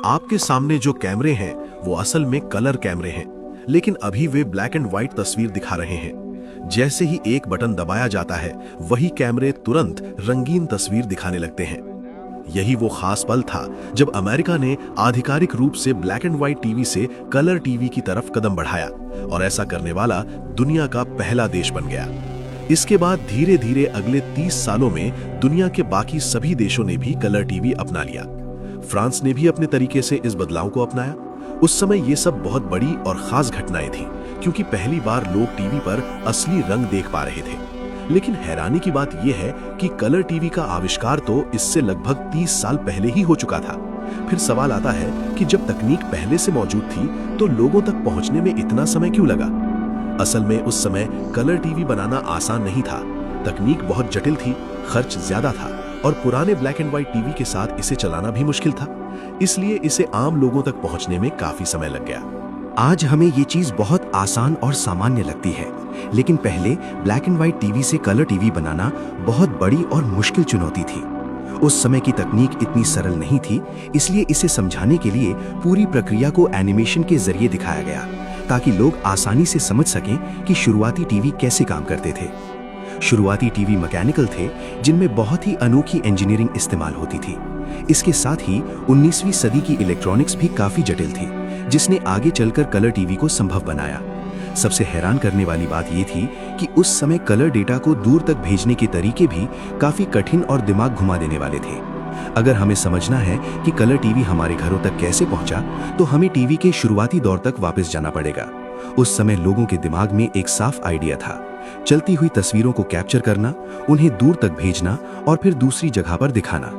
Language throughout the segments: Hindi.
आपके सामने जो कैमरे हैं वो असल में कलर कैमरे हैं, लेकिन अभी वे ब्लैक एंड व्हाइट तस्वीर दिखा रहे हैं। जैसे ही एक बटन दबाया जाता है, वही कैमरे तुरंत रंगीन तस्वीर दिखाने लगते हैं। यही वो खास पल था जब अमेरिका ने आधिकारिक रूप से ब्लैक एंड व्हाइट टीवी से कलर टीवी की तरफ कदम बढ़ाया, और ऐसा करने वाला दुनिया का पहला देश बन गया। इसके बाद धीरे धीरे अगले 30 सालों में दुनिया के बाकी सभी देशों ने भी कलर टीवी अपना लिया। फ्रांस ने भी अपने तरीके से इस बदलाव को अपनाया। उस समय ये सब बहुत बड़ी और खास घटनाएं थीं, क्योंकि पहली बार लोग टीवी पर असली रंग देख पा रहे थे। लेकिन हैरानी की बात यह है कि कलर टीवी का आविष्कार तो इससे लगभग 30 साल पहले ही हो चुका था। फिर सवाल आता है कि जब तकनीक पहले से मौजूद थी तो लोगों तक पहुंचने में इतना समय क्यों लगा? असल में उस समय कलर टीवी बनाना आसान नहीं था। तकनीक बहुत जटिल थी, खर्च ज्यादा था, और पुराने ब्लैक एंड व्हाइट टीवी के साथ इसे चलाना भी मुश्किल था। इसलिए इसे आम लोगों तक पहुंचने में काफी समय लग गया। आज हमें ये चीज बहुत आसान और सामान्य लगती है, लेकिन पहले ब्लैक एंड व्हाइट टीवी से कलर टीवी बनाना बहुत बड़ी और मुश्किल चुनौती थी। उस समय की तकनीक इतनी सरल नहीं थी, इसलिए इसे समझाने के लिए पूरी प्रक्रिया को एनिमेशन के जरिए दिखाया गया, ताकि लोग आसानी से समझ सकें कि शुरुआती टीवी कैसे काम करते थे। शुरुआती टीवी मैकेनिकल थे, जिनमें बहुत ही अनोखी इंजीनियरिंग इस्तेमाल होती थी। इसके साथ ही 19वीं सदी की इलेक्ट्रॉनिक्स भी काफी जटिल थी, जिसने आगे चलकर कलर टीवी को संभव बनाया। सबसे हैरान करने वाली बात यह थी कि उस समय कलर डेटा को दूर तक भेजने के तरीके भी काफी कठिन और दिमाग घुमा देने वाले थे। अगर हमें समझना है कि कलर टीवी हमारे घरों तक कैसे पहुंचा, तो हमें टीवी के शुरुआती दौर तक वापस जाना पड़ेगा। उस समय लोगों के दिमाग में एक साफ आइडिया था, चलती हुई तस्वीरों को कैप्चर करना, उन्हें दूर तक भेजना और फिर दूसरी जगह पर दिखाना।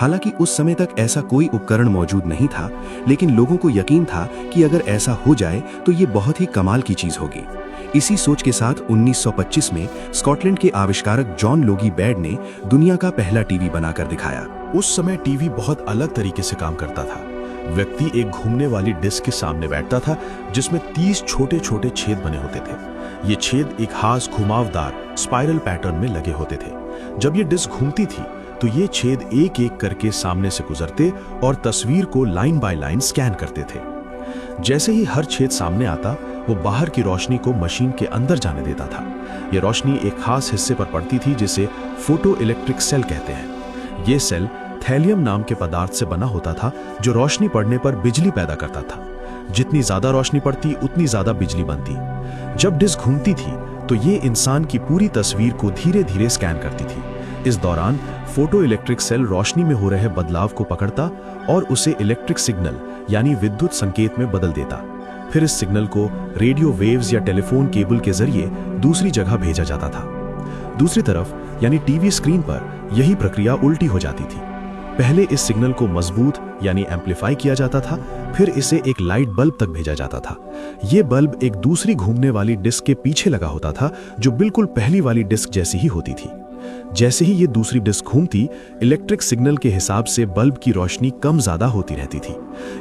हालांकि उस समय तक ऐसा कोई उपकरण मौजूद नहीं था, लेकिन लोगों को यकीन था कि अगर ऐसा हो जाए तो ये बहुत ही कमाल की चीज होगी। इसी सोच के साथ 1925 में स्कॉटलैंड के आविष्कारक जॉन लोगी बेड ने दुनिया का पहला टीवी बनाकर दिखाया। उस समय टीवी बहुत अलग तरीके से काम करता था। व्यक्ति एक घूमने वाली डिस्क के सामने बैठता था, जिसमें 30 छोटे छोटे छेद बने होते थे। ये छेद एक खास घुमावदार स्पाइरल पैटर्न में लगे होते थे। जब ये डिस्क घूमती थी तो ये छेद एक एक करके सामने से गुजरते और तस्वीर को लाइन बाय लाइन स्कैन करते थे। जैसे ही हर छेद सामने आता, वो बाहर की रोशनी को मशीन के अंदर जाने देता था। ये रोशनी एक खास हिस्से पर पड़ती थी, जिसे फोटो इलेक्ट्रिक सेल कहते हैं। ये सेल थैलियम नाम के पदार्थ से बना होता था, जो रोशनी पड़ने पर बिजली पैदा करता था। जितनी ज्यादा रोशनी पड़ती, उतनी ज्यादा बिजली बनती। जब डिस्क घूमती थी तो ये इंसान की पूरी तस्वीर को धीरे धीरे स्कैन करती थी। इस दौरान फोटो इलेक्ट्रिक सेल रोशनी में हो रहे बदलाव को पकड़ता और उसे इलेक्ट्रिक सिग्नल यानी विद्युत संकेत में बदल देता। फिर इस सिग्नल को रेडियो वेव्स या टेलीफोन केबल के जरिए दूसरी जगह भेजा जाता था। दूसरी तरफ यानी टीवी स्क्रीन पर यही प्रक्रिया उल्टी हो जाती थी। पहले इस सिग्नल को मजबूत यानी एम्पलीफाई किया जाता था, फिर इसे एक लाइट बल्ब तक भेजा जाता था। यह बल्ब एक दूसरी घूमने वाली डिस्क के पीछे लगा होता था, जो बिल्कुल पहली वाली डिस्क जैसी ही होती थी। जैसे ही ये दूसरी डिस्क घूमती, इलेक्ट्रिक सिग्नल के हिसाब से बल्ब की रोशनी कम ज्यादा होती रहती थी।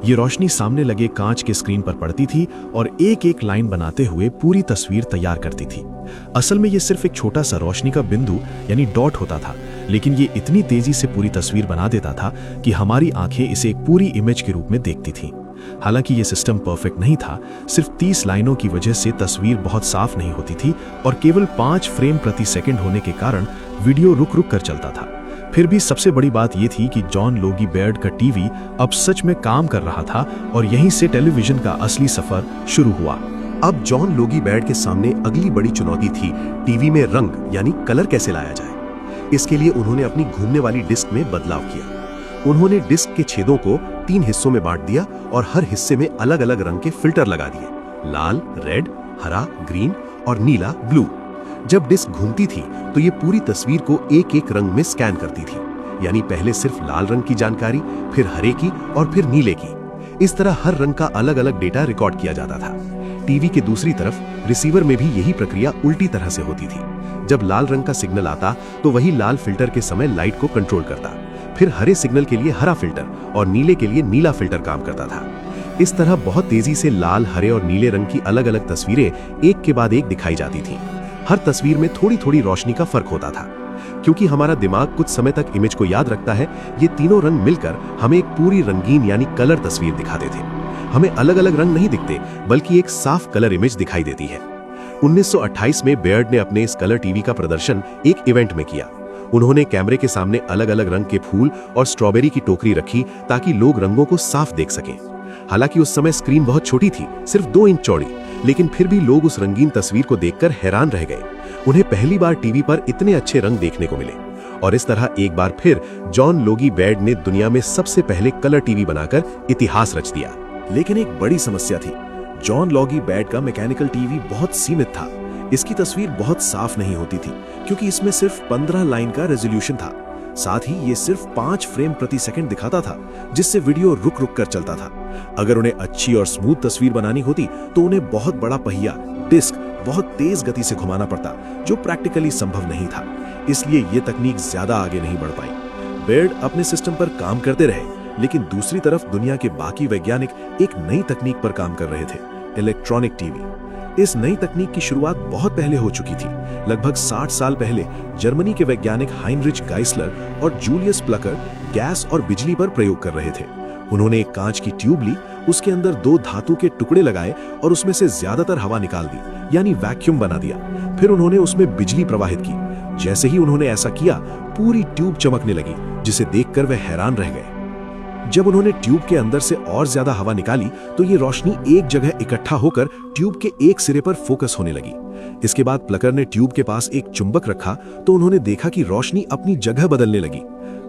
ये रोशनी सामने लगे कांच के स्क्रीन पर पड़ती थी और एक एक लाइन बनाते हुए पूरी तस्वीर तैयार करती थी। असल में ये सिर्फ एक छोटा सा रोशनी का बिंदु यानी डॉट होता था, लेकिन ये इतनी तेजी से पूरी तस्वीर बना देता था कि हमारी आंखें इसे एक पूरी इमेज के रूप में देखती थीं। हालांकि ये सिस्टम परफेक्ट नहीं था। सिर्फ 30 लाइनों की वजह से तस्वीर बहुत साफ नहीं होती थी, और केवल 5 फ्रेम प्रति सेकंड होने के कारण वीडियो रुक रुक कर चलता था। फिर भी सबसे बड़ी बात यह थी कि जॉन लोगी बेड का टीवी अब सच में काम कर रहा था, और यहीं से टेलीविजन का असली सफर शुरू हुआ। अब जॉन लोगी बेड के सामने अगली बड़ी चुनौती थी टीवी में रंग यानी कलर कैसे लाया जाए। इसके लिए उन्होंने अपनी घूमने वाली डिस्क में बदलाव किया। उन्होंने डिस्क के छेदों को 3 हिस्सों में बांट दिया और हर हिस्से में अलग अलग रंग के फिल्टर लगा दिए, लाल, रेड, हरा, ग्रीन और नीला, ब्लू। जब डिस्क घूमती थी तो ये पूरी तस्वीर को एक एक रंग में स्कैन करती थी, यानी पहले सिर्फ लाल रंग की जानकारी, फिर हरे की और फिर नीले की। इस तरह हर रंग का अलग अलग डेटा रिकॉर्ड किया जाता था। टीवी के दूसरी तरफ रिसीवर में भी यही प्रक्रिया उल्टी तरह से होती थी। जब लाल रंग का सिग्नल आता तो वही लाल फिल्टर के समय लाइट को कंट्रोल करता, फिर हरे सिग्नल के लिए हरा फिल्टर और नीले के लिए नीला फिल्टर काम करता था। इस तरह बहुत तेजी से लाल, हरे और नीले रंग की अलग अलग तस्वीरें एक के बाद एक दिखाई जाती थीं। हर तस्वीर में थोड़ी थोड़ी रोशनी का फर्क होता था। क्योंकि हमारा दिमाग कुछ समय तक इमेज को याद रखता है, ये तीनों रंग मिलकर हमें एक पूरी रंगीन यानी कलर तस्वीर दिखाते थे। हमें अलग अलग रंग नहीं दिखते, बल्कि एक साफ कलर इमेज दिखाई देती है। 1928 में बेयर्ड ने अपने इस कलर टीवी का प्रदर्शन एक इवेंट में किया। उन्होंने कैमरे के सामने अलग अलग रंग के फूल और स्ट्रॉबेरी की टोकरी रखी ताकि लोग रंगों को साफ देख सकें। हालांकि उस समय स्क्रीन बहुत छोटी थी, सिर्फ 2 इंच चौड़ी, लेकिन फिर भी लोग उस रंगीन तस्वीर को देखकर हैरान रह गए। उन्हें पहली बार टीवी पर इतने अच्छे रंग देखने को मिले। और इस तरह एक बार फिर जॉन लोगी बेयर्ड ने दुनिया में सबसे पहले कलर टीवी बनाकर इतिहास रच दिया। लेकिन एक बड़ी समस्या थी। जॉन लोगी बेयर्ड का मैकेनिकल टीवी बहुत सीमित था। इसकी तस्वीर बहुत साफ नहीं होती थी, क्योंकि इसमें सिर्फ 15 लाइन का रेजोल्यूशन था। साथ ही ये सिर्फ 5 फ्रेम प्रति सेकंड दिखाता था, जिससे वीडियो रुक रुक कर चलता था। अगर उन्हें अच्छी और स्मूथ तस्वीर बनानी होती तो उन्हें बहुत बड़ा पहिया, डिस्क, बहुत तेज गति से घुमाना पड़ता, जो प्रैक्टिकली संभव नहीं था। इसलिए ये तकनीक ज्यादा आगे नहीं बढ़ पाई। बेयर्ड अपने सिस्टम पर काम करते रहे, लेकिन दूसरी तरफ दुनिया के बाकी वैज्ञानिक एक नई तकनीक पर काम कर रहे थे, इलेक्ट्रॉनिक टीवी। इस नई तकनीक की शुरुआत बहुत पहले हो चुकी थी। लगभग 60 साल पहले जर्मनी के वैज्ञानिक हाइनरिच गाइसलर और जूलियस प्लकर गैस और बिजली पर प्रयोग कर रहे थे। उन्होंने एक कांच की ट्यूब ली, उसके अंदर 2 धातु के टुकड़े लगाए और उसमें से ज्यादातर हवा निकाल दी, यानी वैक्यूम बना दिया। फिर उन्होंने उसमें बिजली प्रवाहित की। जैसे ही उन्होंने ऐसा किया, पूरी ट्यूब चमकने लगी, जिसे देखकर वे हैरान रह गए। जब उन्होंने ट्यूब के अंदर से और ज्यादा हवा निकाली तो ये रोशनी एक जगह इकट्ठा होकर ट्यूब के एक सिरे पर फोकस होने लगी। इसके बाद प्लकर ने ट्यूब के पास एक चुंबक रखा तो उन्होंने देखा कि रोशनी अपनी जगह बदलने लगी।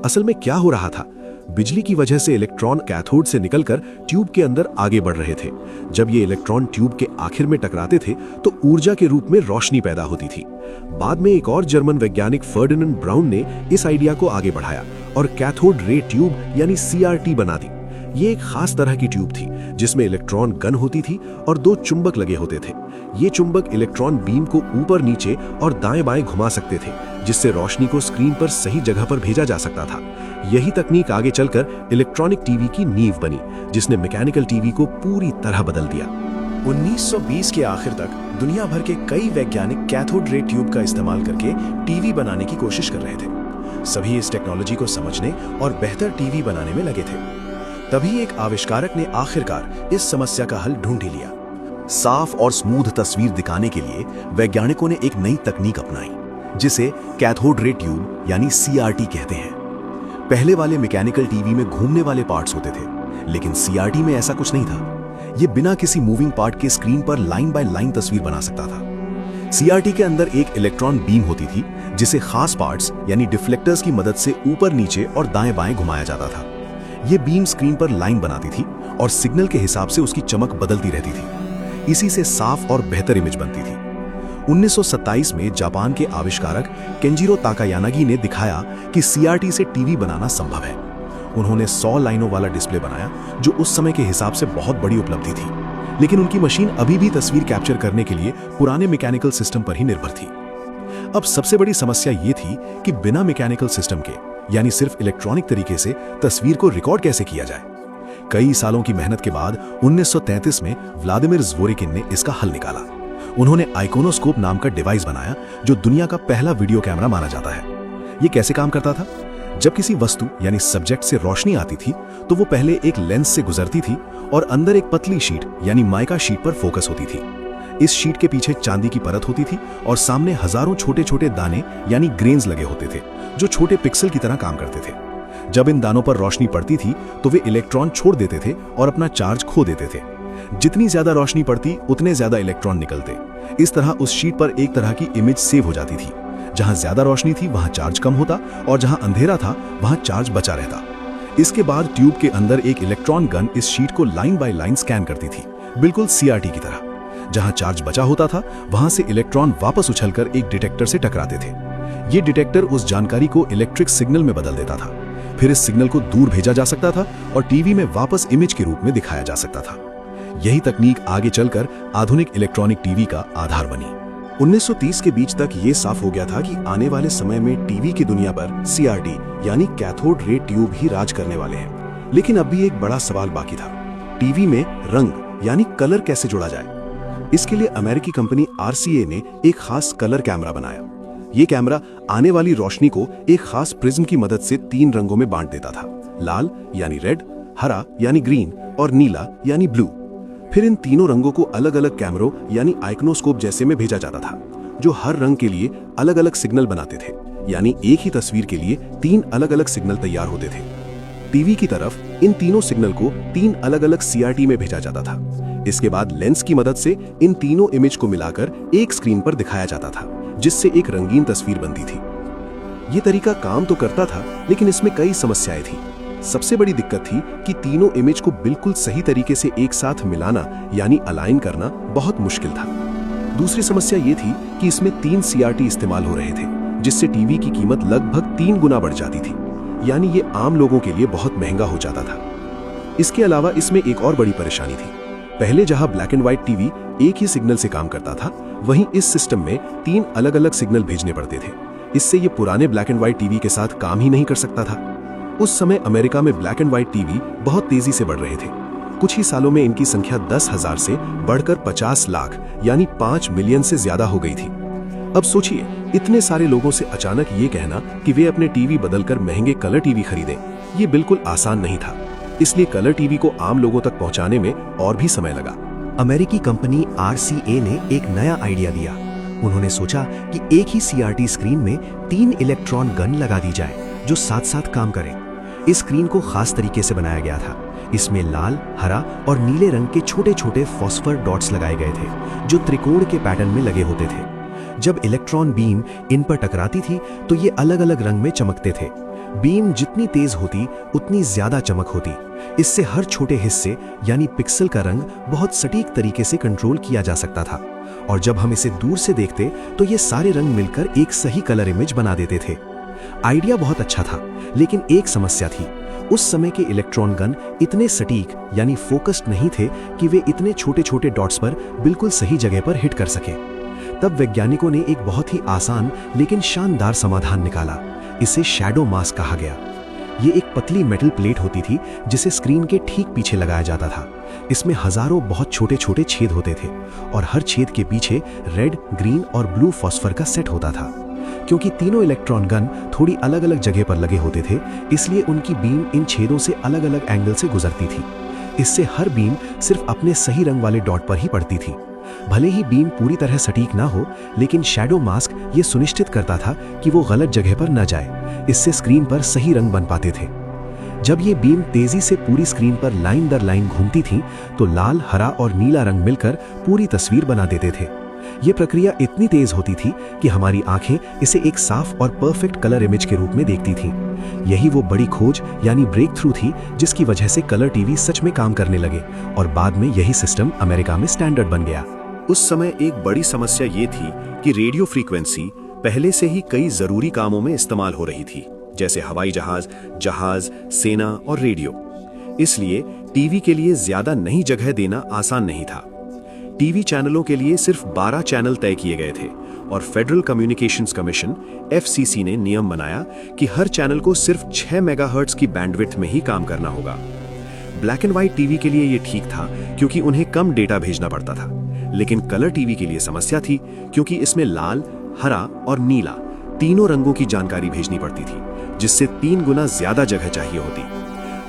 असल में क्या हो रहा था? बिजली की वजह से इलेक्ट्रॉन कैथोड से निकलकर ट्यूब के अंदर आगे बढ़ रहे थे। जब ये इलेक्ट्रॉन ट्यूब के आखिर में टकराते थे तो ऊर्जा के रूप में रोशनी पैदा होती थी। बाद में एक और जर्मन वैज्ञानिक फर्डिनेंड ब्राउन ने इस आइडिया को आगे बढ़ाया और कैथोड रे ट्यूब यानी CRT बना दी। ये एक खास तरह की ट्यूब थी जिसमें इलेक्ट्रॉन गन होती थी और 2 चुंबक लगे होते थे। ये चुंबक इलेक्ट्रॉन बीम को ऊपर नीचे और दाएं बाएं घुमा सकते थे, जिससे रोशनी को स्क्रीन पर सही जगह पर भेजा जा सकता था। यही तकनीक आगे चलकर इलेक्ट्रॉनिक टीवी की नींव बनी, जिसने मैकेनिकल टीवी को पूरी तरह बदल दिया। 1920 के आखिर तक दुनिया भर के कई वैज्ञानिक कैथोड रे ट्यूब का इस्तेमाल करके टीवी बनाने की कोशिश कर रहे थे। सभी इस टेक्नोलॉजी को समझने और बेहतर टीवी बनाने में लगे थे। तभी एक आविष्कारक ने आखिरकार इस समस्या का हल ढूंढ ही लिया। साफ और स्मूथ तस्वीर दिखाने के लिए वैज्ञानिकों ने एक नई तकनीक अपनाई, जिसे कैथोड रे ट्यूब यानी CRT कहते हैं। पहले वाले मैकेनिकल टीवी में घूमने वाले पार्ट्स होते थे, लेकिन CRT में ऐसा कुछ नहीं था। ये बिना किसी मूविंग पार्ट के स्क्रीन पर लाइन बाय लाइन तस्वीर बना सकता था। CRT के अंदर एक इलेक्ट्रॉन बीम होती थी, जिसे खास पार्ट्स यानी डिफ्लेक्टर्स की मदद से ऊपर नीचे और दाएं बाएं घुमाया जाता था। ये बीम स्क्रीन पर लाइन बनाती थी और सिग्नल के हिसाब से उसकी चमक बदलती रहती थी। इसी से साफ और बेहतर इमेज बनती थी। 1927 में जापान के आविष्कारक केंजिरो ताकायानागी ने दिखाया कि CRT से टीवी बनाना संभव है। उन्होंने 100 लाइनों वाला डिस्प्ले बनाया, जो उस समय के हिसाब से बहुत बड़ी उपलब्धि थी। लेकिन उनकी मशीन अभी भी तस्वीर कैप्चर करने के लिए पुराने मैकेनिकल सिस्टम पर ही निर्भर थी। अब सबसे बड़ी समस्या ये थी कि बिना मैकेनिकल सिस्टम के, यानी सिर्फ इलेक्ट्रॉनिक तरीके से तस्वीर को रिकॉर्ड कैसे किया जाए। कई सालों की मेहनत के बाद 1933 में व्लादिमीर ज़्वोरिकिन ने इसका हल निकाला। उन्होंने आइकोनोस्कोप नाम का डिवाइस बनाया, जो दुनिया का पहला वीडियो कैमरा माना जाता है। ये कैसे काम करता था? जब किसी वस्तु यानी सब्जेक्ट से रोशनी आती थी तो वो पहले एक लेंस से गुजरती थी और अंदर एक पतली शीट यानी माइका शीट पर फोकस होती थी। इस शीट के पीछे चांदी की परत होती थी और सामने हजारों छोटे छोटे दाने यानी ग्रेन्स लगे होते थे, जो छोटे पिक्सल की तरह काम करते थे। जब इन दानों पर रोशनी पड़ती थी तो वे इलेक्ट्रॉन छोड़ देते थे और अपना चार्ज खो देते थे। जितनी ज्यादा रोशनी पड़ती उतने ज्यादा इलेक्ट्रॉन निकलते। इस तरह उस शीट पर एक तरह की इमेज सेव हो जाती थी। जहां ज्यादा रोशनी थी वहां चार्ज कम होता और जहां अंधेरा था वहां चार्ज बचा रहता। इसके बाद ट्यूब के अंदर एक इलेक्ट्रॉन गन इस शीट को लाइन बाय लाइन स्कैन करती थी, बिल्कुल CRT की तरह। जहां चार्ज बचा होता था वहां से इलेक्ट्रॉन वापस उछलकर एक डिटेक्टर से टकराते थे। ये डिटेक्टर उस जानकारी को इलेक्ट्रिक सिग्नल में बदल देता था। फिर इस सिग्नल को दूर भेजा जा सकता था और टीवी में वापस इमेज के रूप में दिखाया जा सकता था। यही तकनीक आगे चलकर आधुनिक इलेक्ट्रॉनिक टीवी का आधार बनी। 1930 के बीच तक ये साफ हो गया था कि आने वाले समय में टीवी की दुनिया पर CRT यानी कैथोड रे ट्यूब ही राज करने वाले हैं। लेकिन अब भी एक बड़ा सवाल बाकी था, टीवी में रंग यानी कलर कैसे जोड़ा जाए। इसके लिए अमेरिकी कंपनी RCA ने एक खास कलर कैमरा बनाया। ये कैमरा आने वाली रोशनी को एक खास प्रिज्म की मदद से 3 रंगों में बांट देता था, लाल यानी रेड, हरा यानी ग्रीन और नीला यानी ब्लू। फिर इन तीनों रंगों को अलग अलग कैमरों यानी आइकनोस्कोप जैसे में भेजा जाता था, जो हर रंग के लिए अलग अलग सिग्नल बनाते थे, यानी एक ही तस्वीर के लिए 3 अलग अलग सिग्नल तैयार होते थे। टीवी की तरफ इन तीनों सिग्नल को 3 अलग अलग CRT में भेजा जाता था। इसके बाद लेंस की मदद से इन तीनों इमेज को मिलाकर एक स्क्रीन पर दिखाया जाता था, जिससे एक रंगीन तस्वीर बनती थी। ये तरीका काम तो करता था, लेकिन इसमें कई समस्याएं थी। सबसे बड़ी दिक्कत थी कि तीनों इमेज को बिल्कुल सही तरीके से एक साथ मिलाना यानी अलाइन करना बहुत मुश्किल था। दूसरी समस्या ये थी कि इसमें 3 CRT इस्तेमाल हो रहे थे, जिससे टीवी की कीमत लगभग 3 गुना बढ़ जाती थी, यानी ये आम लोगों के लिए बहुत महंगा हो जाता था। इसके अलावा इसमें एक और बड़ी परेशानी थी। पहले जहां ब्लैक एंड व्हाइट टीवी एक ही सिग्नल से काम करता था, वहीं इस सिस्टम में 3 अलग अलग सिग्नल भेजने पड़ते थे। इससे ये पुराने ब्लैक एंड व्हाइट टीवी के साथ काम ही नहीं कर सकता था। उस समय अमेरिका में ब्लैक एंड व्हाइट टीवी बहुत तेजी से बढ़ रहे थे। कुछ ही सालों में इनकी संख्या 10,000 से बढ़कर 50 लाख यानी 5 मिलियन से ज्यादा हो गई थी। अब सोचिए, इतने सारे लोगों से अचानक ये कहना कि वे अपने टीवी बदलकर महंगे कलर टीवी खरीदें, ये बिल्कुल आसान नहीं था। इसलिए कलर टीवी को आम लोगों तक पहुंचाने में और भी समय लगा। अमेरिकी कंपनी RCA ने एक नया आइडिया दिया। उन्होंने सोचा कि एक ही CRT स्क्रीन में 3 इलेक्ट्रॉन गन लगा दी जाए, जो साथ साथ काम करें। इस स्क्रीन को खास तरीके से बनाया गया था। इसमें लाल, हरा और नीले रंग के छोटे छोटे फॉस्फर डॉट्स लगाए गए थे, जो त्रिकोण के पैटर्न में लगे होते थे। जब इलेक्ट्रॉन बीम इन पर टकराती थी तो ये अलग अलग रंग में चमकते थे। बीम जितनी तेज होती उतनी ज्यादा चमक होती। इससे हर छोटे हिस्से यानी पिक्सल का रंग बहुत सटीक तरीके से कंट्रोल किया जा सकता था। और जब हम इसे दूर से देखते तो ये सारे रंग मिलकर एक सही कलर इमेज बना देते थे। आइडिया बहुत अच्छा था, लेकिन एक समस्या थी। उस समय के इलेक्ट्रॉन गन इतने सटीक यानी फोकस्ड नहीं थे कि वे इतने छोटे छोटे डॉट्स पर बिल्कुल सही जगह पर हिट कर सके। तब वैज्ञानिकों ने एक बहुत ही आसान लेकिन शानदार समाधान निकाला। इसे शैडो मास्क कहा गया। ये एक पतली मेटल प्लेट होती थी जिसे स्क्रीन के ठीक पीछे लगाया जाता था। इसमें हजारों बहुत छोटे छोटे छेद होते थे और हर छेद के पीछे रेड, ग्रीन और ब्लू फॉस्फर का सेट होता था। क्योंकि तीनों इलेक्ट्रॉन गन थोड़ी अलग अलग जगह पर लगे होते थे, इसलिए उनकी बीम इन छेदों से अलग अलग एंगल से गुजरती थी। इससे हर बीम सिर्फ अपने सही रंग वाले डॉट पर ही पड़ती थी। भले ही बीम पूरी तरह सटीक ना हो, लेकिन शैडो मास्क ये सुनिश्चित करता था कि वो गलत जगह पर न जाए। इससे स्क्रीन पर सही रंग बन पाते थे। जब ये बीम तेजी से पूरी स्क्रीन पर लाइन दर लाइन घूमती थी, तो लाल, हरा और नीला रंग मिलकर पूरी तस्वीर बना देते थे। ये प्रक्रिया इतनी तेज होती थी कि हमारी आंखें इसे एक साफ और परफेक्ट कलर इमेज के रूप में देखती थीं। यही वो बड़ी खोज यानी ब्रेक थ्रू थी, जिसकी वजह से कलर टीवी सच में काम करने लगे और बाद में यही सिस्टम अमेरिका में स्टैंडर्ड बन गया। उस समय एक बड़ी समस्या ये थी कि रेडियो फ्रीक्वेंसी पहले से ही कई जरूरी कामों में इस्तेमाल हो रही थी, जैसे हवाई जहाज, सेना और रेडियो। इसलिए टीवी के लिए ज्यादा नई जगह देना आसान नहीं था। टीवी चैनलों के लिए सिर्फ 12 चैनल तय किए गए थे और फेडरल कम्युनिकेशंस कमीशन FCC ने नियम बनाया कि हर चैनल को सिर्फ 6 मेगाहर्ट्ज की बैंडविड्थ में ही काम करना होगा। ब्लैक एंड व्हाइट टीवी के लिए ये ठीक था, क्योंकि उन्हें कम डेटा भेजना पड़ता था। लेकिन कलर टीवी के लिए समस्या थी, क्योंकि इसमें लाल, हरा और नीला तीनों रंगों की जानकारी भेजनी पड़ती थी, जिससे 3 गुना ज्यादा जगह चाहिए होती।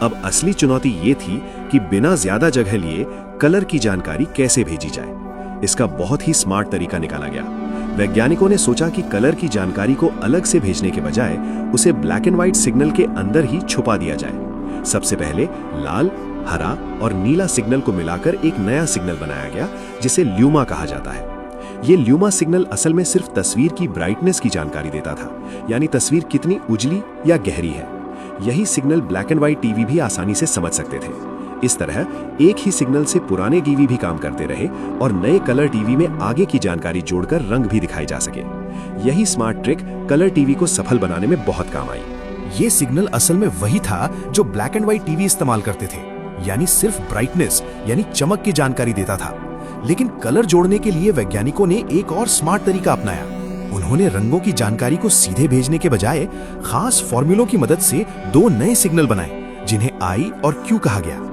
अब असली चुनौती ये थी कि बिना ज्यादा जगह लिए कलर की जानकारी कैसे भेजी जाए। इसका बहुत ही स्मार्ट तरीका निकाला गया। वैज्ञानिकों ने सोचा कि कलर की जानकारी को अलग से भेजने के बजाय उसे ब्लैक एंड व्हाइट सिग्नल के अंदर ही छुपा दिया जाए। सबसे पहले लाल, हरा और नीला सिग्नल को मिलाकर एक नया सिग्नल बनाया गया, जिसे ल्यूमा कहा जाता है। ये ल्यूमा सिग्नल असल में सिर्फ तस्वीर की ब्राइटनेस की जानकारी देता था, यानी तस्वीर कितनी उजली या गहरी है। यही signal black and white TV भी आसानी से समझ सकते थे। इस तरह एक ही सिग्नल से पुराने टीवी भी काम करते रहे और नए कलर टीवी में आगे की जानकारी जोड़कर रंग भी दिखाई जा सके। यही स्मार्ट ट्रिक कलर टीवी को सफल बनाने में बहुत काम आई। ये सिग्नल असल में वही था जो ब्लैक एंड व्हाइट टीवी इस्तेमाल करते थे, यानी सिर्फ ब्राइटनेस यानी चमक की जानकारी देता था। लेकिन कलर जोड़ने के लिए वैज्ञानिकों ने एक और स्मार्ट तरीका अपनाया। उन्होंने रंगों की जानकारी को सीधे भेजने के बजाय खास फॉर्मूलों की मदद से 2 नए सिग्नल बनाए, जिन्हें I और Q कहा गया।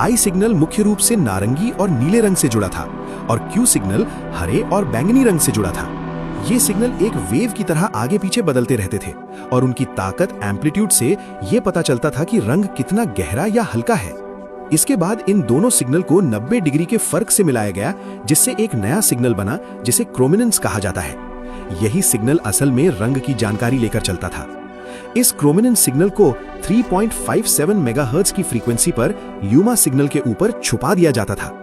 I सिग्नल मुख्य रूप से नारंगी और नीले रंग से जुड़ा था और Q सिग्नल हरे और बैंगनी रंग से जुड़ा था। ये सिग्नल एक वेव की तरह आगे पीछे बदलते रहते थे और उनकी ताकत एम्पलीट्यूड से ये पता चलता था कि रंग कितना गहरा या हल्का है। इसके बाद इन दोनों सिग्नल को 90 डिग्री के फर्क से मिलाया गया, जिससे एक नया सिग्नल बना जिसे क्रोमिनेंस कहा जाता है। यही सिग्नल असल में रंग की जानकारी लेकर चलता था। इस क्रोमिनेंस सिग्नल को 3.57 मेगाहर्ट्ज की फ्रीक्वेंसी पर ल्यूमा सिग्नल के ऊपर छुपा दिया जाता था।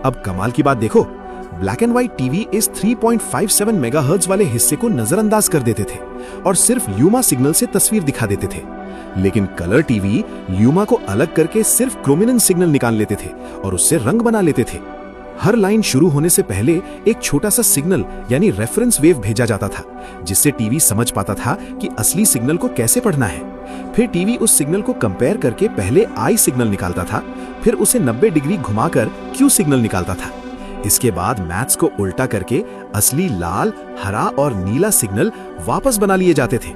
अब कमाल की बात देखो, ब्लैक एंड व्हाइट टीवी इस 3.57 मेगाहर्ट्ज वाले हिस्से को नजरअंदाज कर देते थे और सिर्फ ल्यूमा सिग्नल से तस्वीर दिखा देते थे। लेकिन कलर टीवी ल्यूमा को अलग करके सिर्फ क्रोमिनेंस सिग्नल निकाल लेते थे और उससे रंग बना लेते थे। हर लाइन शुरू होने से पहले एक छोटा सा सिग्नल यानी रेफरेंस वेव भेजा जाता था, जिससे टीवी समझ पाता था कि असली सिग्नल को कैसे पढ़ना है। फिर टीवी उस सिग्नल को कंपेयर करके पहले आई सिग्नल निकालता था, फिर उसे 90 डिग्री घुमाकर क्यू सिग्नल निकालता था। इसके बाद मैथ्स को उल्टा करके असली लाल, हरा और नीला सिग्नल वापस बना लिए जाते थे।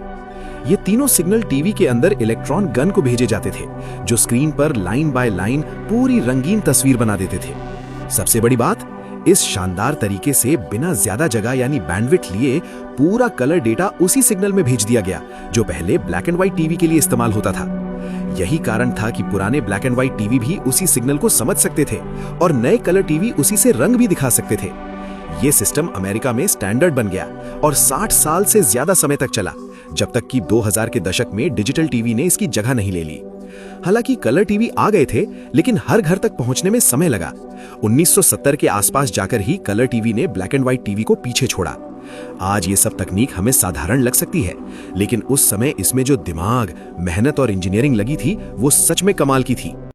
ये तीनों सिग्नल टीवी के अंदर इलेक्ट्रॉन गन को भेजे जाते थे, जो स्क्रीन पर लाइन बाय लाइन पूरी रंगीन तस्वीर बना देते थे। सबसे बड़ी बात, इस शानदार तरीके से बिना ज्यादा जगह यानी बैंडविड्थ लिए पूरा कलर डेटा उसी सिग्नल में भेज दिया गया, जो पहले ब्लैक एंड व्हाइट टीवी के लिए इस्तेमाल होता था। यही कारण था कि पुराने ब्लैक एंड व्हाइट टीवी भी उसी सिग्नल को समझ सकते थे और नए कलर टीवी उसी से रंग भी दिखा सकते थे। ये सिस्टम अमेरिका में स्टैंडर्ड बन गया और 60 साल से ज्यादा समय तक चला, जब तक कि 2000 के दशक में डिजिटल टीवी ने इसकी जगह नहीं ले ली। हालांकि कलर टीवी आ गए थे, लेकिन हर घर तक पहुंचने में समय लगा। 1970 के आसपास जाकर ही कलर टीवी ने ब्लैक एंड व्हाइट टीवी को पीछे छोड़ा। आज ये सब तकनीक हमें साधारण लग सकती है, लेकिन उस समय इसमें जो दिमाग, मेहनत और इंजीनियरिंग लगी थी, वो सच में कमाल की थी।